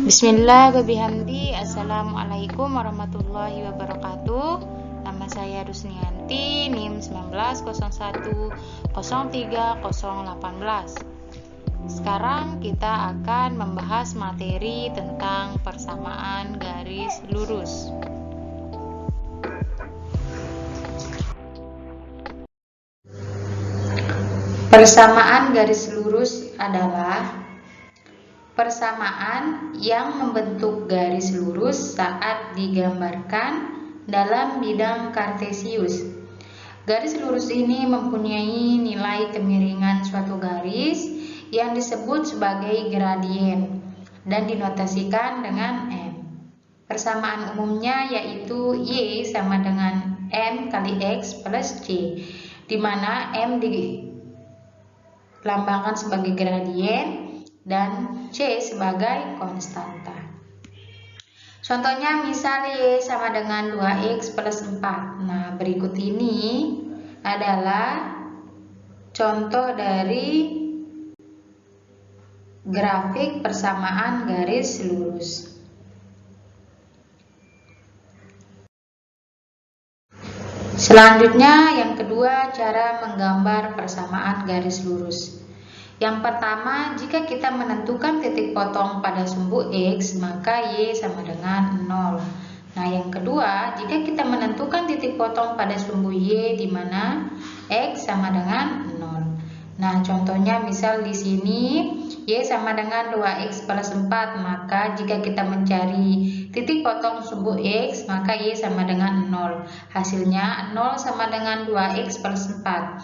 Bismillah wa bihamdi. Assalamualaikum warahmatullahi wabarakatuh. Nama saya Rusnianti, NIM 1901030018. Sekarang kita akan membahas materi tentang persamaan garis lurus. Persamaan garis lurus adalah persamaan yang membentuk garis lurus saat digambarkan dalam bidang kartesius. Garis lurus ini mempunyai nilai kemiringan suatu garis yang disebut sebagai gradien dan dinotasikan dengan M. Persamaan umumnya yaitu Y sama dengan M kali X plus C, di mana M dilambangkan sebagai gradien dan C sebagai konstanta. Contohnya misal Y sama dengan 2X plus 4. Nah, berikut ini adalah contoh dari grafik persamaan garis lurus. Selanjutnya yang kedua, cara menggambar persamaan garis lurus. Yang pertama, jika kita menentukan titik potong pada sumbu X, maka Y sama dengan 0. Nah, yang kedua, jika kita menentukan titik potong pada sumbu Y di mana X sama dengan 0. Nah, contohnya misal di sini Y sama dengan 2X plus 4, maka jika kita mencari titik potong sumbu X, maka Y sama dengan 0. Hasilnya 0 sama dengan 2X plus 4.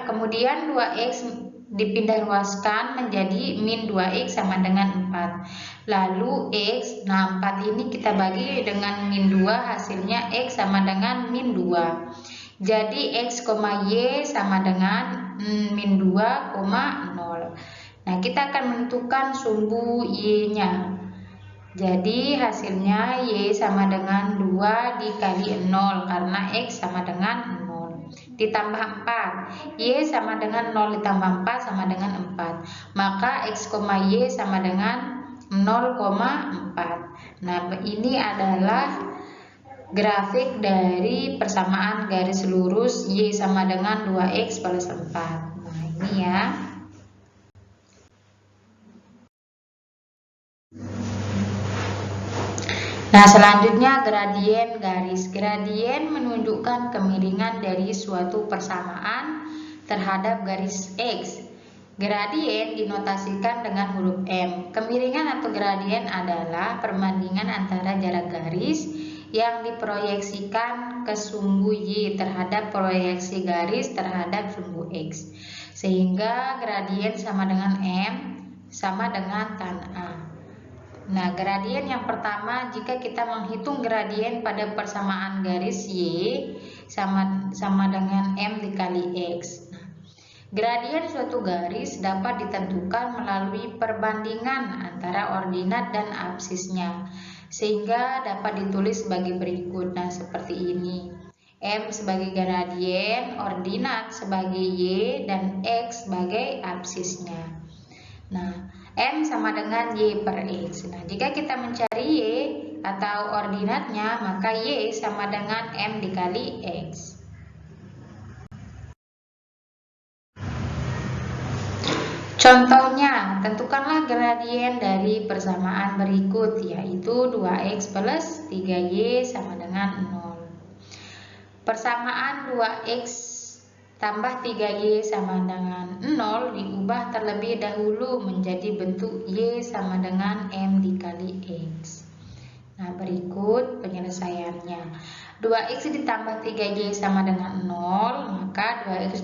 Kemudian 2X dipindah luaskan menjadi min 2X sama dengan 4. Lalu X, nah 4 ini kita bagi dengan min 2, hasilnya X sama dengan min 2. Jadi X, Y sama dengan min 2, 0. Nah, kita akan menentukan sumbu Y-nya. Jadi hasilnya Y sama dengan 2 dikali 0 karena X sama dengan 0. Ditambah 4, Y sama dengan 0 ditambah 4 sama dengan 4. Maka X, Y sama dengan 0,4. Nah, ini adalah grafik dari persamaan garis lurus Y sama dengan 2X plus 4. Nah, ini ya. Nah, selanjutnya gradien garis. Gradien menunjukkan kemiringan dari suatu persamaan terhadap garis X. Gradien dinotasikan dengan huruf M. Kemiringan atau gradien adalah perbandingan antara jarak garis yang diproyeksikan ke sumbu Y terhadap proyeksi garis terhadap sumbu X. Sehingga gradien sama dengan M sama dengan tan A. Nah, gradien yang pertama, jika kita menghitung gradien pada persamaan garis Y sama dengan M dikali X. Nah, gradien suatu garis dapat ditentukan melalui perbandingan antara ordinat dan absisnya, sehingga dapat ditulis sebagai berikut. Nah, seperti ini. M sebagai gradien, ordinat sebagai Y, dan X sebagai absisnya. Nah, M sama dengan Y per X. Nah, jika kita mencari Y atau ordinatnya, maka Y sama dengan M dikali X. Contohnya, tentukanlah gradien dari persamaan berikut, yaitu 2X plus 3Y sama dengan 0. Persamaan 2X tambah 3Y sama dengan 0 diubah terlebih dahulu menjadi bentuk Y sama dengan M dikali X. Nah, berikut penyelesaiannya. 2X ditambah 3Y sama dengan 0, maka 2X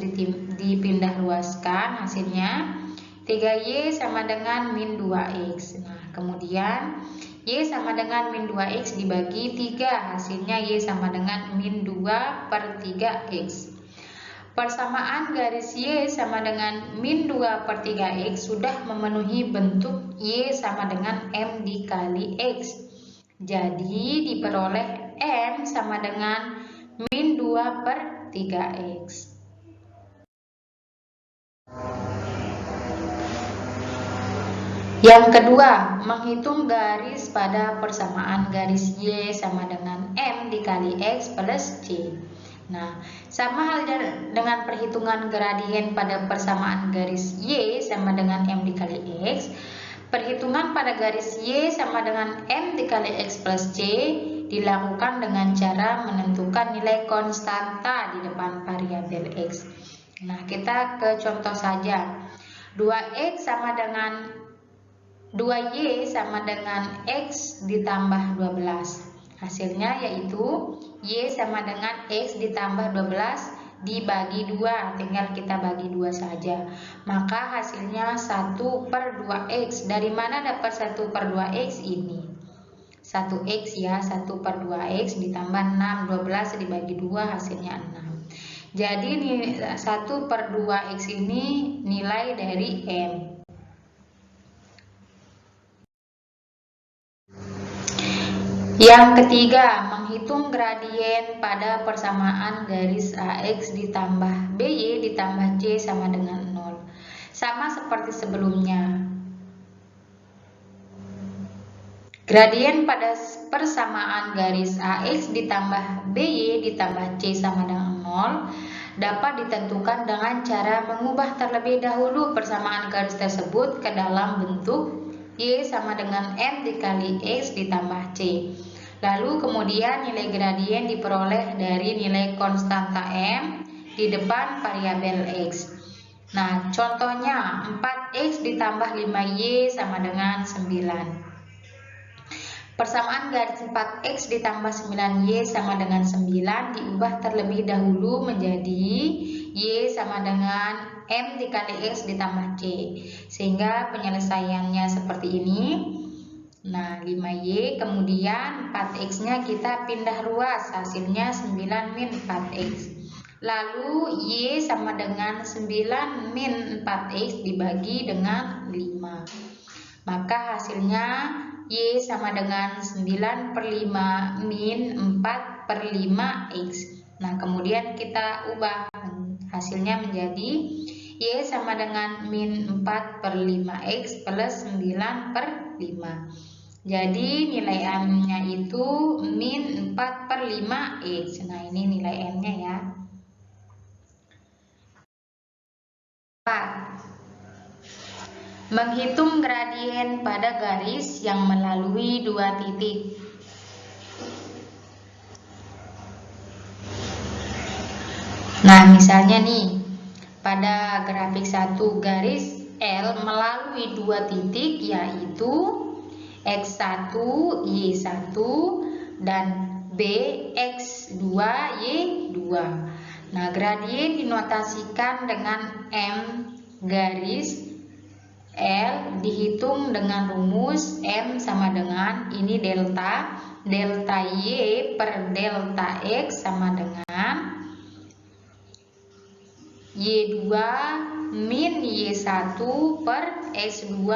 dipindah luaskan, hasilnya 3Y sama dengan min 2X. Nah, kemudian Y sama dengan min 2X dibagi 3, hasilnya Y sama dengan min 2 per 3X. Persamaan garis Y sama dengan min 2 per 3X sudah memenuhi bentuk Y sama dengan M dikali X. Jadi diperoleh M sama dengan min 2 per 3X. Yang kedua, menghitung garis pada persamaan garis Y sama dengan M dikali X plus C. Nah, sama hal dengan perhitungan gradien pada persamaan garis Y sama dengan M dikali X. Perhitungan pada garis Y sama dengan M dikali X plus C dilakukan dengan cara menentukan nilai konstanta di depan variabel X. Nah, kita ke contoh saja. 2Y sama dengan X ditambah 12. Hasilnya yaitu Y sama dengan X ditambah 12 dibagi 2. Tinggal kita bagi 2 saja. Maka hasilnya 1/2X. Dari mana dapat 1/2X ini? 1X ya, 1/2X ditambah 6. 12 dibagi 2 hasilnya 6. Jadi 1/2X ini nilai dari M. Yang ketiga, menghitung gradien pada persamaan garis AX ditambah BY ditambah C sama dengan 0. Sama seperti sebelumnya. Gradien pada persamaan garis AX ditambah BY ditambah C sama dengan 0 dapat ditentukan dengan cara mengubah terlebih dahulu persamaan garis tersebut ke dalam bentuk Y sama dengan M dikali X ditambah C. Lalu kemudian nilai gradien diperoleh dari nilai konstanta M di depan variabel X. Nah, contohnya 4X ditambah 5Y sama dengan 9. Persamaan garis 4X ditambah 9Y sama dengan 9 diubah terlebih dahulu menjadi Y sama dengan M dikali X ditambah C. Sehingga penyelesaiannya seperti ini. Nah, 5Y, kemudian 4X-nya kita pindah ruas, hasilnya 9 min 4X. Lalu Y sama dengan 9 min 4X dibagi dengan 5. Maka hasilnya Y sama dengan 9/5 min 4/5X. Nah, kemudian kita ubah hasilnya menjadi Y sama dengan min 4/5X plus 9/5. Jadi nilai M-nya itu min 4/5X. Nah, ini nilai M-nya ya. 4. Menghitung gradien pada garis yang melalui 2 titik. Nah, misalnya nih, pada grafik 1 garis L melalui 2 titik yaitu X1, Y1 dan B, X2, Y2. Nah, gradien dinotasikan dengan M garis L dihitung dengan rumus M sama dengan ini delta Y per delta X sama dengan Y2 min Y1 per X2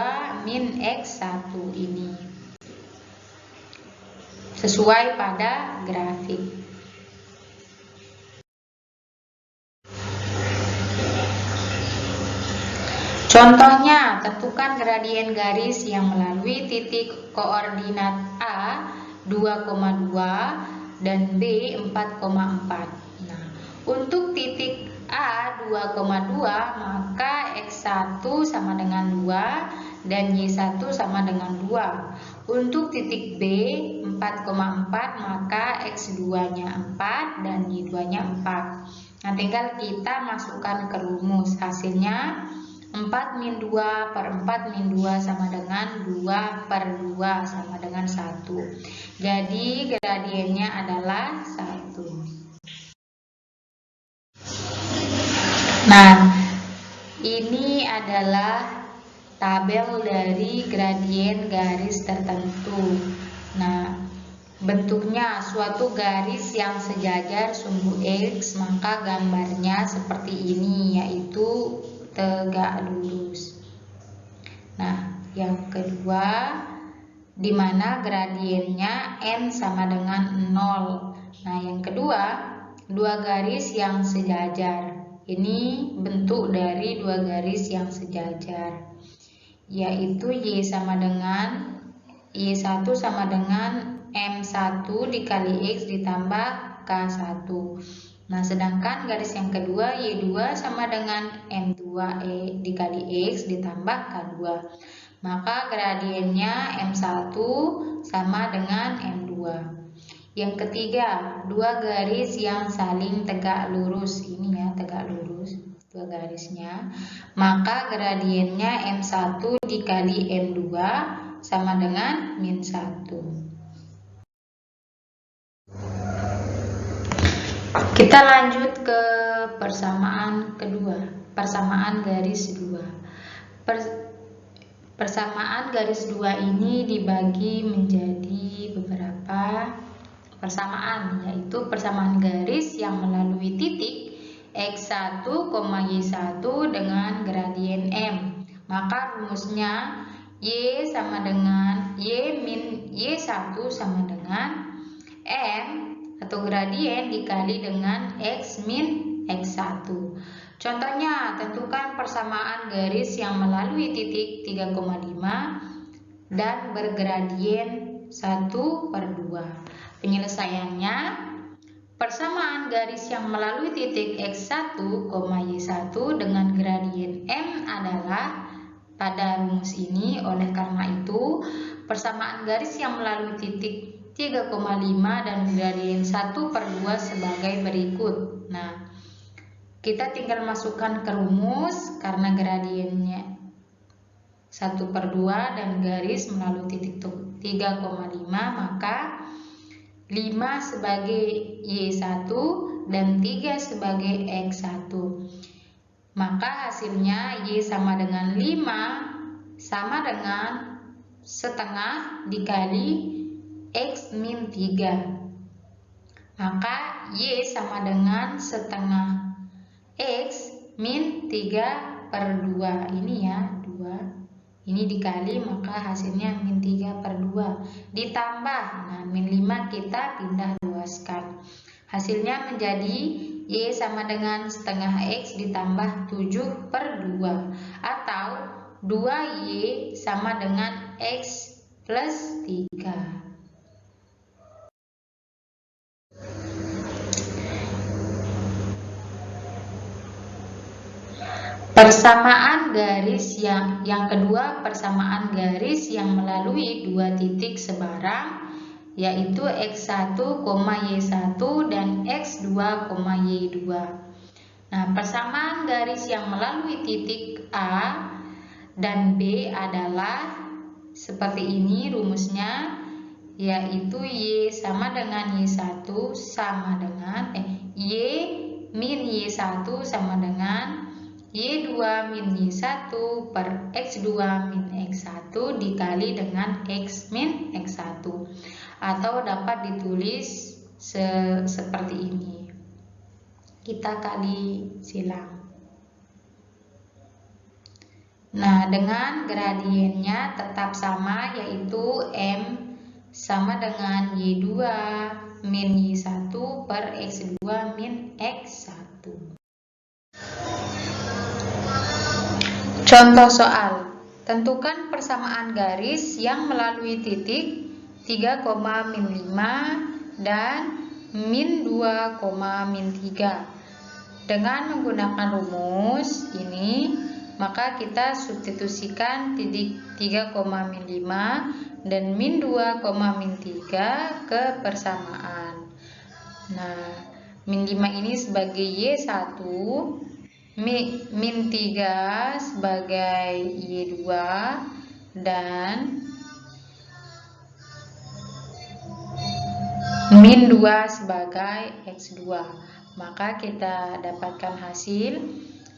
min X1 ini. Sesuai pada grafik. Contohnya, tentukan gradien garis yang melalui titik koordinat A 2,2 dan B 4,4. Nah, untuk titik A 2,2 maka X1 sama dengan 2 dan Y1 sama dengan 2. Untuk titik B 4,4 maka X2-nya 4 dan Y2-nya 4. Nah, tinggal kita masukkan ke rumus. Hasilnya 4 min 2 per 4 min 2 sama dengan 2 per 2 sama dengan 1. Jadi gradiennya adalah 1. Nah, ini adalah tabel dari gradien garis tertentu. Nah, bentuknya suatu garis yang sejajar sumbu X, maka gambarnya seperti ini, yaitu tegak lurus. Nah, yang kedua, di mana gradiennya N sama dengan 0. Nah, yang kedua, dua garis yang sejajar. Ini bentuk dari dua garis yang sejajar. yaitu Y1 sama dengan M1 dikali X ditambah K1. Nah, sedangkan garis yang kedua Y2 sama dengan M2 dikali X ditambah K2. Maka gradiennya M1 sama dengan M2. Yang ketiga, dua garis yang saling tegak lurus. Ini ya, tegak lurus dua garisnya. Maka gradiennya M1 dikali M2 sama dengan -1. Kita lanjut ke persamaan kedua, persamaan garis 2. Persamaan garis 2 ini dibagi menjadi beberapa persamaan, yaitu persamaan garis yang melalui titik X1, Y1 dengan gradien M. Maka rumusnya Y sama dengan Y min Y1 sama dengan M atau gradien dikali dengan X min X1. Contohnya, tentukan persamaan garis yang melalui titik 3,5 dan bergradien 1/2. Penyelesaiannya, persamaan garis yang melalui titik X1, Y1 dengan gradien M adalah pada rumus ini. Oleh karena itu, persamaan garis yang melalui titik 3,5 dan gradien 1/2 sebagai berikut. Nah, kita tinggal masukkan ke rumus karena gradiennya 1/2 dan garis melalui titik 3,5, maka 5 sebagai Y1 dan 3 sebagai X1. Maka hasilnya Y sama dengan 5 sama dengan setengah dikali X min 3. Maka Y sama dengan setengah X min 3/2. Ini ya, 2. Ini dikali, maka hasilnya min 3/2 ditambah, nah min 5 kita pindah luaskan. Hasilnya menjadi Y sama dengan setengah X ditambah 7/2 atau 2Y sama dengan X plus 3. Persamaan garis yang kedua, persamaan garis yang melalui dua titik sebarang, yaitu X1, Y1 dan X2, Y2. Nah, persamaan garis yang melalui titik A dan B adalah seperti ini rumusnya, yaitu Y sama dengan Y1 sama dengan Y min Y1 sama dengan Y2 min Y1 per X2 min X1 dikali dengan X min X1, atau dapat ditulis seperti ini. Kita kali silang. Nah, dengan gradiennya tetap sama, yaitu M sama dengan Y2 min Y1 per X2 min X1. Contoh soal, tentukan persamaan garis yang melalui titik 3,5 dan min 2,3. Dengan menggunakan rumus ini, maka kita substitusikan titik 3,5 dan min 2,3 ke persamaan. Nah, min 5 ini sebagai Y1, min 3 sebagai Y2 dan min 2 sebagai X2. Maka kita dapatkan hasil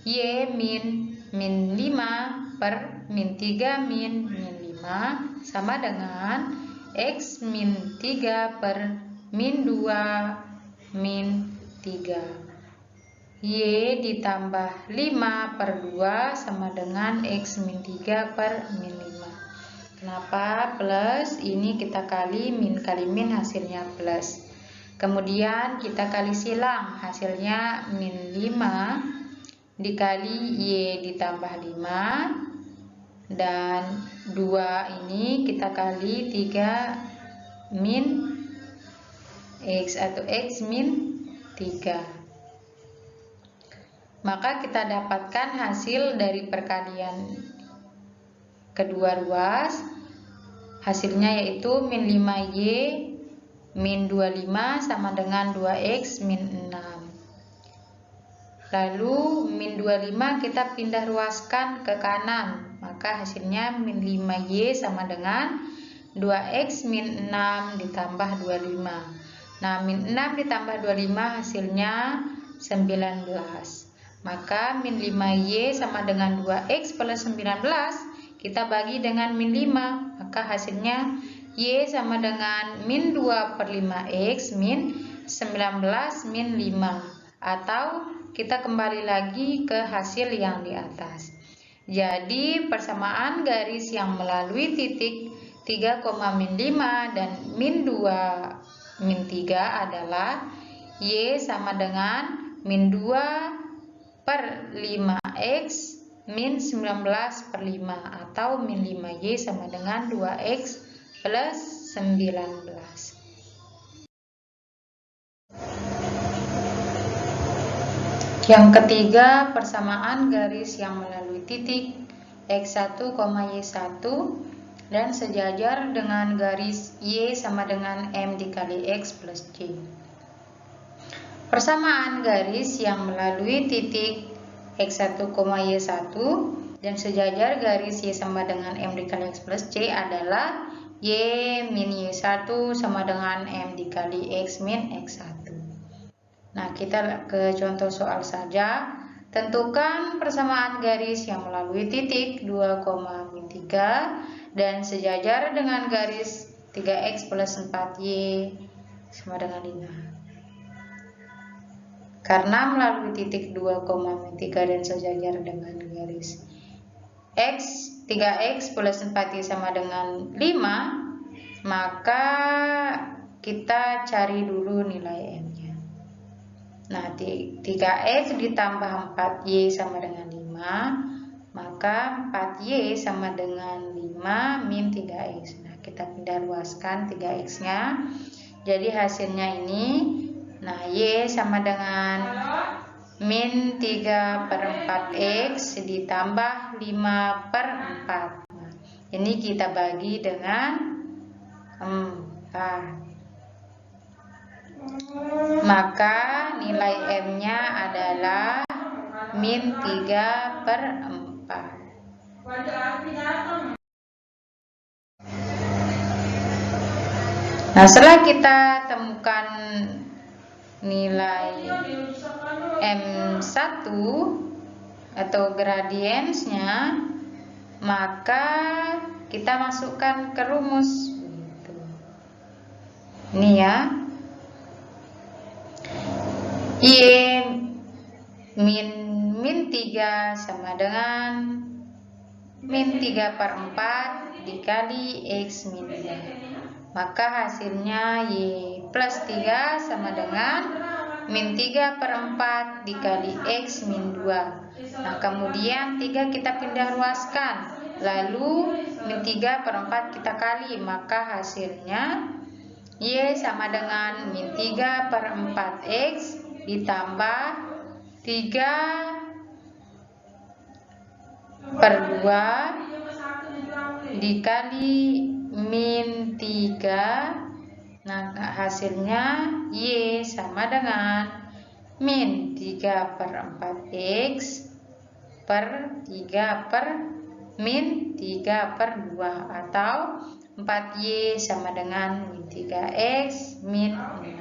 Y min 5 per min 3 min 5 sama dengan X min 3 per min 2 min 3. Y ditambah 5/2 sama dengan X min 3 per min 5. Kenapa plus? Ini kita kali min hasilnya plus. Kemudian kita kali silang, hasilnya min 5 dikali Y ditambah 5 dan 2 ini kita kali 3 min X atau X min 3. Maka kita dapatkan hasil dari perkalian kedua ruas. Hasilnya yaitu min 5Y min 25 sama dengan 2X min 6. Lalu min 25 kita pindah ruaskan ke kanan. Maka hasilnya min 5Y sama dengan 2X min 6 ditambah 25. Nah, min 6 ditambah 25 hasilnya 19. Maka min 5Y sama dengan 2X plus 19 kita bagi dengan min 5. Maka hasilnya Y sama dengan min 2 per 5X min 19 min 5. Atau kita kembali lagi ke hasil yang di atas. Jadi persamaan garis yang melalui titik 3, min 5 dan min 2 min 3 adalah Y sama dengan min 2 per 5X min 19 per 5 atau min 5Y sama dengan 2X plus 19. Yang ketiga, persamaan garis yang melalui titik X1, Y1 dan sejajar dengan garis Y sama dengan M dikali X plus C. Persamaan garis yang melalui titik X1, Y1 dan sejajar garis Y sama dengan M dikali X plus C adalah Y min Y1 sama dengan M dikali X min X1. Nah, kita ke contoh soal saja. Tentukan persamaan garis yang melalui titik 2, min 3 dan sejajar dengan garis 3X plus 4Y sama dengan 5. Karena melalui titik 2, min 3 dan sejajar dengan garis 3X plus 4Y sama dengan 5, maka kita cari dulu nilai M-nya. Nah, 3X ditambah 4Y sama dengan 5, maka 4Y sama dengan 5 min 3X. Nah, kita pindah luaskan 3X-nya. Jadi hasilnya ini, nah Y sama dengan min 3 per 4X ditambah 5 per 4. Nah, ini kita bagi dengan 4. Maka nilai M-nya adalah min 3 per 4. Nah, setelah kita temukan nilai M1 atau gradiensnya, maka kita masukkan ke rumus. Ini ya. Y min 3 sama dengan min 3 per 4 dikali X min 2. Maka hasilnya Y plus 3 sama dengan min 3 per 4 dikali X min 2. Nah, kemudian 3 kita pindah luaskan. Lalu min 3 per 4 kita kali. Maka hasilnya Y sama dengan min 3 per 4X ditambah 3 per 2 dikali min 3. Nah, hasilnya Y sama dengan min 3 per 4X per 3 per min 3 per 2 atau 4Y sama dengan min 3X min 6.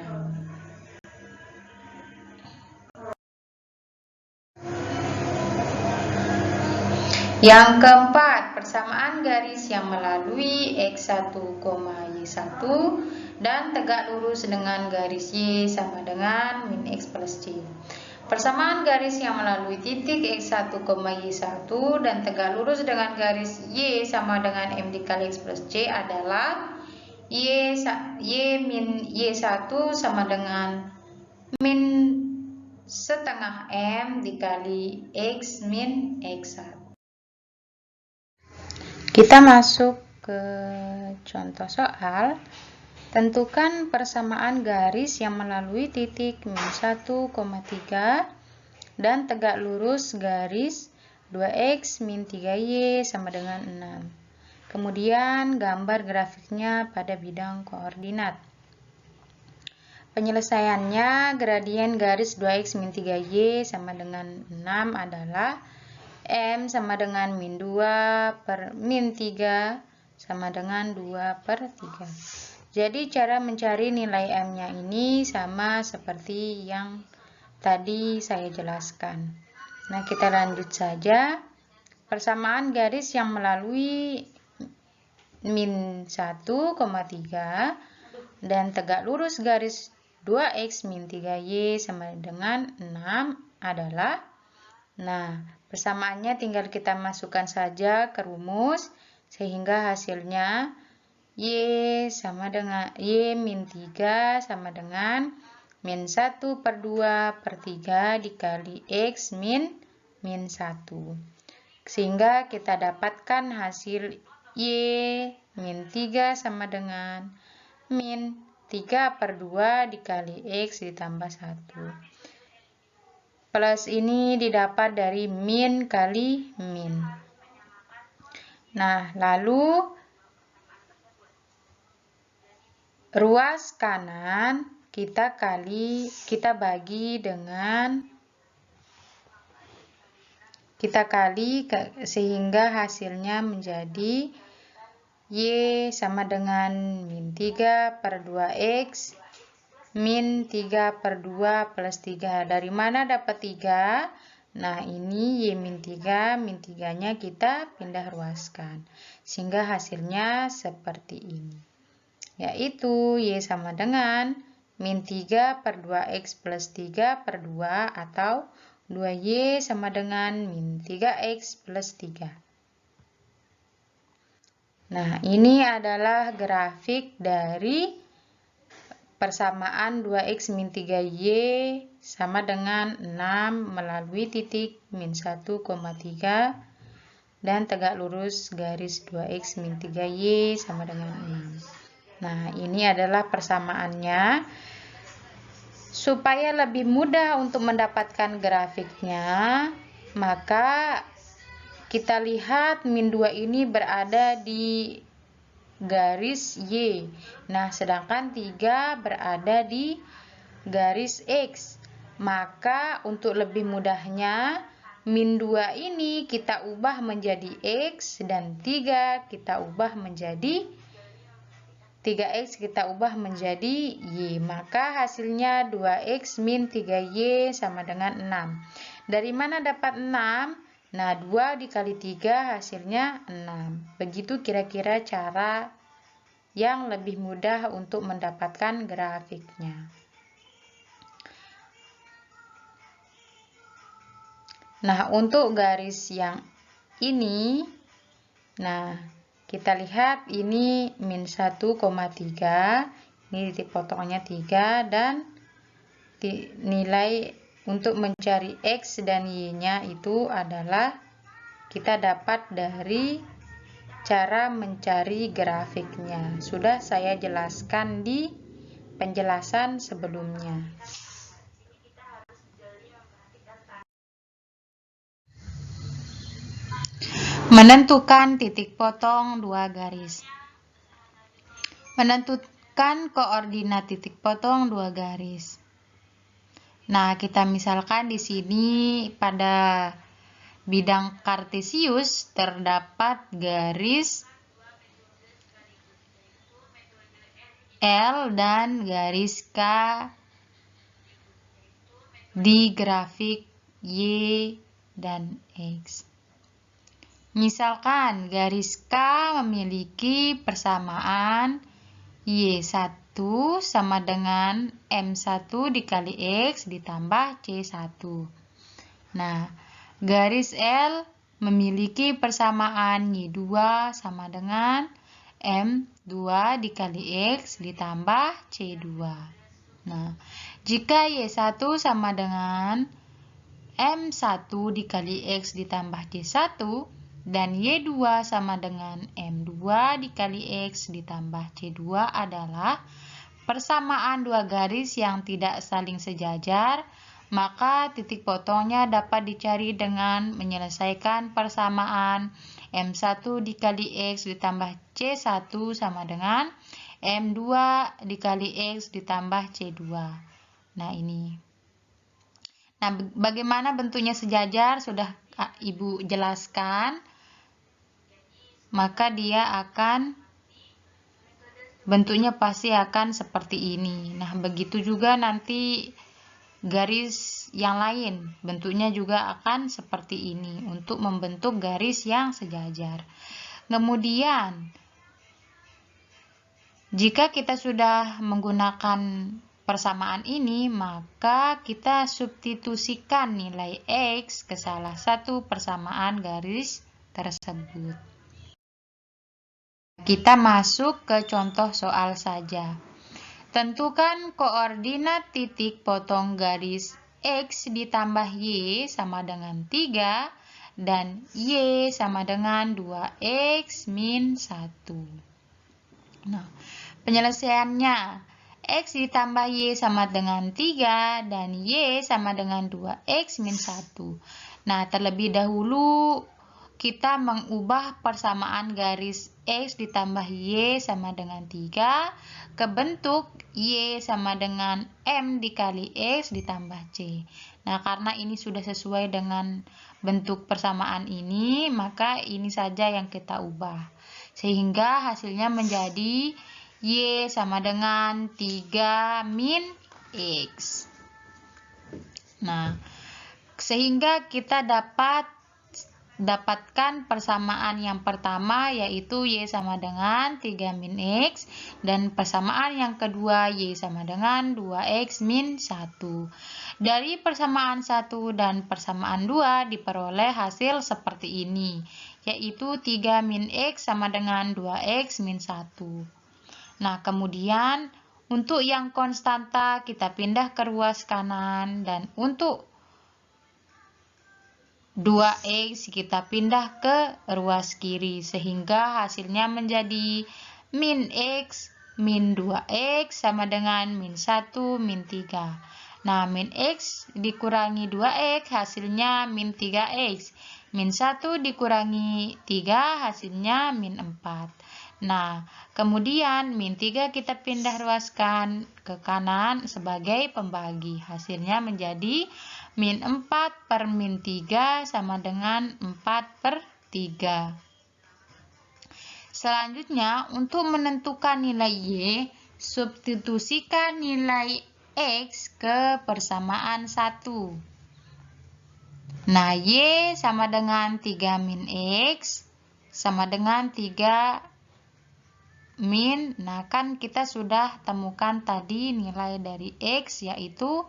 Yang keempat, persamaan garis yang melalui X1, Y1 dan tegak lurus dengan garis Y sama dengan min X plus C. Persamaan garis yang melalui titik X1, Y1 dan tegak lurus dengan garis Y sama dengan M dikali X plus C adalah Y min Y1 sama dengan min setengah M dikali X min X1. Kita masuk ke contoh soal. Tentukan persamaan garis yang melalui titik -1,3 dan tegak lurus garis 2x min 3y sama dengan 6. Kemudian gambar grafiknya pada bidang koordinat. Penyelesaiannya, gradien garis 2x min 3y sama dengan 6 adalah M sama dengan min 2 per min 3 sama dengan 2/3. Jadi cara mencari nilai M-nya ini sama seperti yang tadi saya jelaskan. Nah, kita lanjut saja. Persamaan garis yang melalui min 1,3 dan tegak lurus garis 2x min 3y sama dengan 6 adalah, nah, persamaannya tinggal kita masukkan saja ke rumus sehingga hasilnya y sama dengan y min 3 sama dengan min 1/2/3 dikali x min 1. Sehingga kita dapatkan hasil y min 3 sama dengan min 3/2 dikali x ditambah 1. Plus ini didapat dari min kali min. Nah, lalu ruas kanan kita bagi dengan sehingga hasilnya menjadi y sama dengan min 3/2x min 3/2 plus 3. Dari mana dapat 3? Nah, ini y min 3, min 3-nya kita pindah ruaskan. Sehingga hasilnya seperti ini. Yaitu y sama dengan min 3/2x plus 3/2 atau 2y sama dengan min 3x plus 3. Nah, ini adalah grafik dari persamaan 2x min 3y sama dengan 6 melalui titik min 1,3 dan tegak lurus garis 2x min 3y sama dengan 6. Nah, ini adalah persamaannya. Supaya lebih mudah untuk mendapatkan grafiknya, maka kita lihat min 2 ini berada di garis Y. Nah, sedangkan 3 berada di garis X. Maka untuk lebih mudahnya, min 2 ini kita ubah menjadi X dan 3 kita ubah menjadi 3x kita ubah menjadi Y. Maka hasilnya 2x min 3y sama dengan 6. Dari mana dapat 6? Nah, 2 dikali 3 hasilnya 6. Begitu kira-kira cara yang lebih mudah untuk mendapatkan grafiknya. Nah, untuk garis yang ini, nah, kita lihat ini min 1,3, ini titik potongnya 3, dan nilai untuk mencari X dan Y-nya itu adalah kita dapat dari cara mencari grafiknya. Sudah saya jelaskan di penjelasan sebelumnya. Menentukan titik potong dua garis. Menentukan koordinat titik potong dua garis. Nah, kita misalkan di sini pada bidang kartesius terdapat garis L dan garis K di grafik Y dan X. Misalkan garis K memiliki persamaan Y1 sama dengan M1 dikali X ditambah C1. Nah, garis L memiliki persamaan Y2 sama dengan M2 dikali X ditambah C2. Nah, jika Y1 sama dengan M1 dikali X ditambah C1, dan Y2 sama dengan M2 dikali X ditambah C2 adalah persamaan dua garis yang tidak saling sejajar, maka titik potongnya dapat dicari dengan menyelesaikan persamaan M1 dikali X ditambah C1 sama dengan M2 dikali X ditambah C2. Nah, ini. Nah, bagaimana bentuknya sejajar sudah Ibu jelaskan. Maka dia akan bentuknya pasti akan seperti ini. Nah, begitu juga nanti garis yang lain bentuknya juga akan seperti ini untuk membentuk garis yang sejajar. Kemudian jika kita sudah menggunakan persamaan ini, maka kita substitusikan nilai X ke salah satu persamaan garis tersebut. Kita masuk ke contoh soal saja. Tentukan koordinat titik potong garis X ditambah Y sama dengan 3 dan Y sama dengan 2X min 1. Nah, penyelesaiannya X ditambah Y sama dengan 3 dan Y sama dengan 2X min 1. Nah, terlebih dahulu kita mengubah persamaan garis X ditambah Y sama dengan 3 ke bentuk Y sama dengan M dikali X ditambah C. Nah, karena ini sudah sesuai dengan bentuk persamaan ini, maka ini saja yang kita ubah. Sehingga hasilnya menjadi Y sama dengan 3 min X. Nah, sehingga kita dapatkan persamaan yang pertama yaitu Y sama dengan 3 min X dan persamaan yang kedua Y sama dengan 2X min 1. Dari persamaan 1 dan persamaan 2 diperoleh hasil seperti ini, yaitu 3 min X sama dengan 2X min 1. Nah, kemudian untuk yang konstanta kita pindah ke ruas kanan dan untuk 2X kita pindah ke ruas kiri sehingga hasilnya menjadi min X min 2X sama dengan min 1 min 3. Nah, min X dikurangi 2X hasilnya min 3X. Min 1 dikurangi 3 hasilnya min 4. Nah, kemudian min 3 kita pindah ruaskan ke kanan sebagai pembagi. Hasilnya menjadi min 4 per min 3 sama dengan 4/3. Selanjutnya, untuk menentukan nilai Y, substitusikan nilai X ke persamaan 1. Nah, Y sama dengan 3 min X sama dengan 3 min. Nah, kan kita sudah temukan tadi nilai dari X yaitu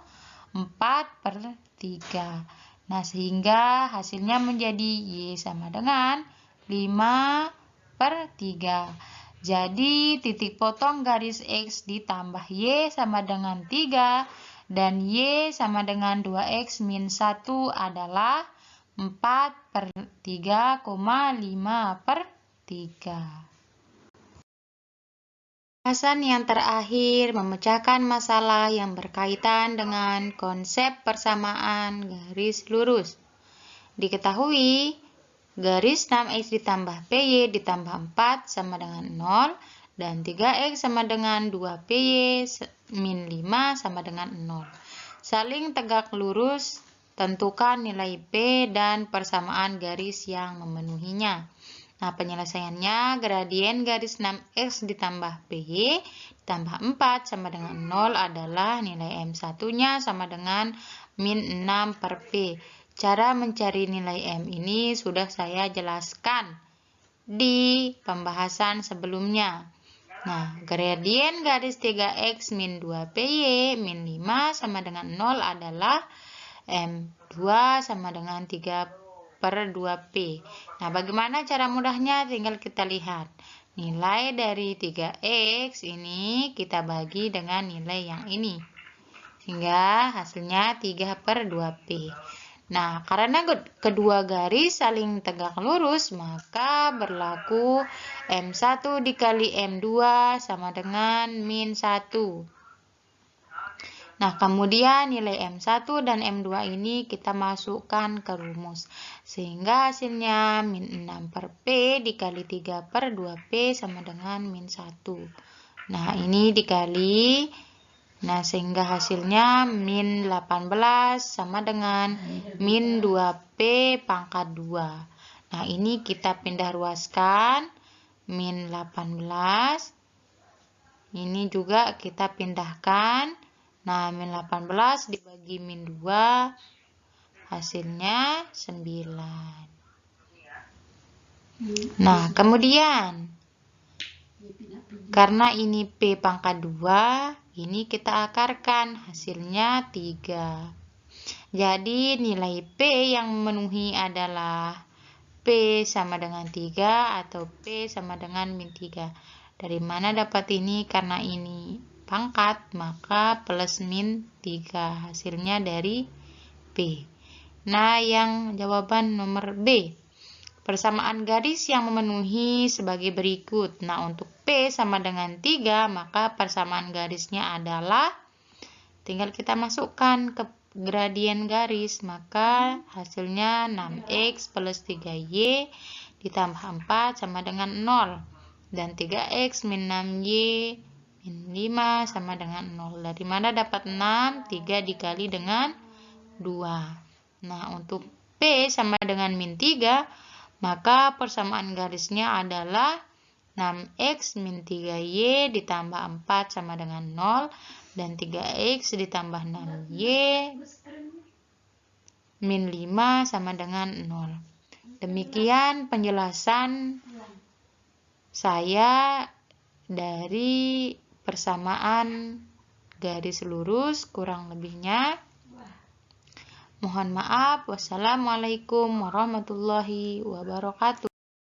4/3. Nah, sehingga hasilnya menjadi Y sama dengan 5/3. Jadi, titik potong garis X ditambah Y sama dengan 3 dan Y sama dengan 2X min 1 adalah 4/3,5/3. Pembahasan yang terakhir memecahkan masalah yang berkaitan dengan konsep persamaan garis lurus. Diketahui garis 6X ditambah PY ditambah 4 sama dengan 0 dan 3X sama dengan 2PY min 5 sama dengan 0. Saling tegak lurus, tentukan nilai P dan persamaan garis yang memenuhinya. Nah, penyelesaiannya gradien garis 6X ditambah PY ditambah 4 sama dengan 0 adalah nilai M1-nya sama dengan min 6 per P. Cara mencari nilai M ini sudah saya jelaskan di pembahasan sebelumnya. Nah, gradien garis 3X min 2PY min 5 sama dengan 0 adalah M2 sama dengan 3/2P. Nah, bagaimana cara mudahnya? Tinggal kita lihat. Nilai dari 3X ini kita bagi dengan nilai yang ini. Sehingga hasilnya 3/2P. Nah, karena kedua garis saling tegak lurus, maka berlaku M1 dikali M2 sama dengan min 1. Nah, kemudian nilai M1 dan M2 ini kita masukkan ke rumus. Sehingga hasilnya min 6 per P dikali 3 per 2P sama dengan min 1. Nah, ini dikali. Nah, sehingga hasilnya min 18 sama dengan min 2P pangkat 2. Nah, ini kita pindah ruaskan. Min 18. Ini juga kita pindahkan. Nah, min 18 dibagi min 2. Hasilnya 9. Nah, kemudian karena ini P pangkat 2, ini kita akarkan, hasilnya 3. Jadi nilai P yang memenuhi adalah P sama dengan 3 atau P sama dengan min 3. Dari mana dapat ini? Karena ini pangkat, maka plus min 3. Hasilnya dari P. Nah, yang jawaban nomor B. Persamaan garis yang memenuhi sebagai berikut. Nah, untuk P sama dengan 3, maka persamaan garisnya adalah, tinggal kita masukkan ke gradien garis, maka hasilnya 6x plus 3y ditambah 4 sama dengan 0. Dan 3x min 6y min 5 sama dengan 0. Dari mana dapat 6? 3 dikali dengan 2. Nah, untuk P sama dengan min 3, maka persamaan garisnya adalah 6x min 3y ditambah 4 sama dengan 0. Dan 3x ditambah 6y min 5 sama dengan 0. Demikian penjelasan saya dari persamaan garis lurus, kurang lebihnya mohon maaf. Wassalamualaikum warahmatullahi wabarakatuh.